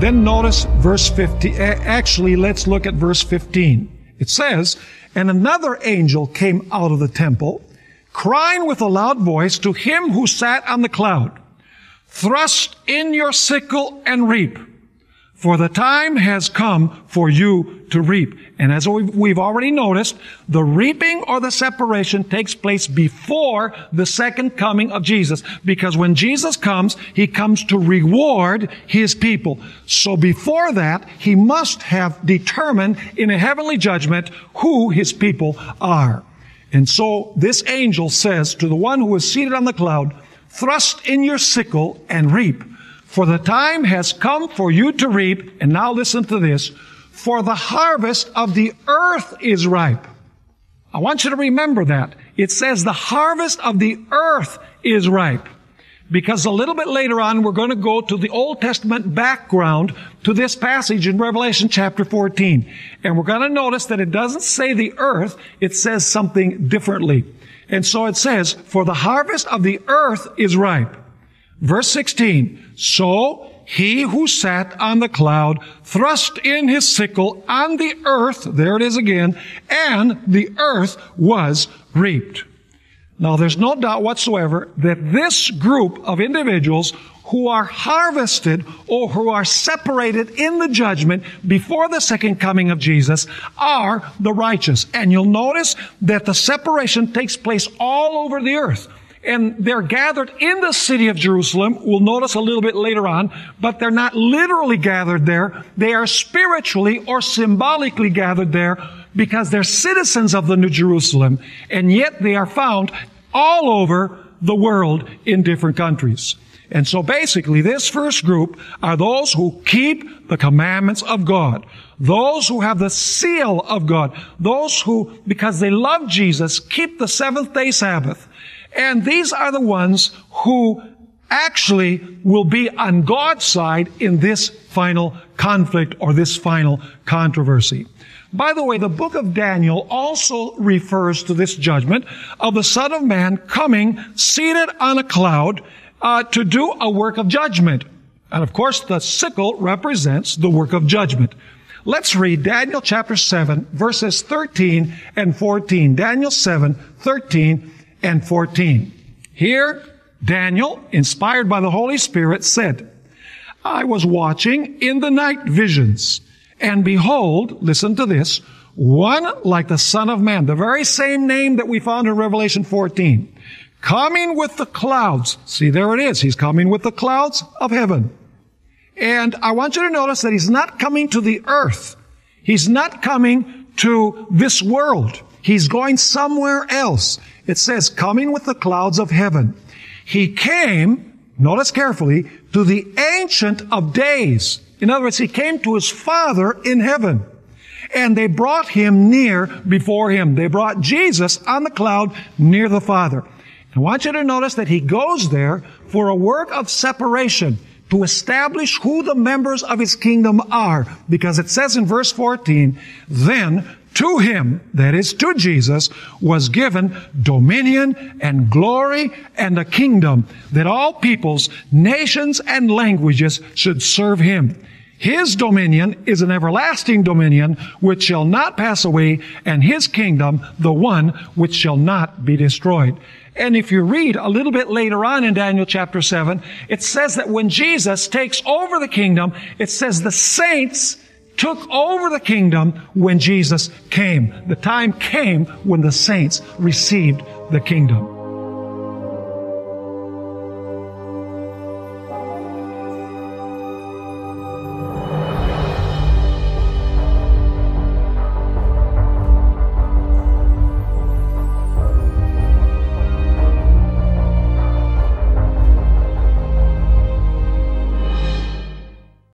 Then notice verse 15. Actually, let's look at verse 15. It says, "And another angel came out of the temple, crying with a loud voice to him who sat on the cloud, 'Thrust in your sickle and reap, for the time has come for you to reap.'" And as we've already noticed, the reaping or the separation takes place before the second coming of Jesus. Because when Jesus comes, He comes to reward His people. So before that, He must have determined in a heavenly judgment who His people are. And so this angel says to the one who is seated on the cloud, "Thrust in your sickle and reap, for the time has come for you to reap." And now listen to this. "For the harvest of the earth is ripe." I want you to remember that. It says the harvest of the earth is ripe. Because a little bit later on, we're going to go to the Old Testament background to this passage in Revelation chapter 14. And we're going to notice that it doesn't say the earth, it says something differently. And so it says, "For the harvest of the earth is ripe." Verse 16, "So he who sat on the cloud thrust in his sickle on the earth," there it is again, "and the earth was reaped." Now there's no doubt whatsoever that this group of individuals who are harvested or who are separated in the judgment before the second coming of Jesus are the righteous. And you'll notice that the separation takes place all over the earth. And they're gathered in the city of Jerusalem. We'll notice a little bit later on, but they're not literally gathered there. They are spiritually or symbolically gathered there because they're citizens of the New Jerusalem, and yet they are found all over the world in different countries. And so basically this first group are those who keep the commandments of God. Those who have the seal of God. Those who, because they love Jesus, keep the seventh-day Sabbath. And these are the ones who actually will be on God's side in this final conflict or this final controversy. By the way, the book of Daniel also refers to this judgment of the Son of Man coming seated on a cloud to do a work of judgment. And of course, the sickle represents the work of judgment. Let's read Daniel chapter 7, verses 13 and 14. Daniel 7, 13 and 14. Here, Daniel, inspired by the Holy Spirit, said, "I was watching in the night visions, and behold," listen to this, "one like the Son of Man," the very same name that we found in Revelation 14, "coming with the clouds." See, there it is. He's coming with the clouds of heaven. And I want you to notice that He's not coming to the earth. He's not coming to this world. He's going somewhere else. It says, coming with the clouds of heaven. He came, notice carefully, to the Ancient of Days. In other words, He came to His Father in heaven. And they brought Him near before Him. They brought Jesus on the cloud near the Father. I want you to notice that He goes there for a work of separation, to establish who the members of His kingdom are. Because it says in verse 14, "Then to Him," that is to Jesus, "was given dominion and glory and a kingdom, that all peoples, nations, and languages should serve Him. His dominion is an everlasting dominion which shall not pass away, and His kingdom the one which shall not be destroyed." And if you read a little bit later on in Daniel chapter 7, it says that when Jesus takes over the kingdom, it says the saints took over the kingdom when Jesus came. The time came when the saints received the kingdom.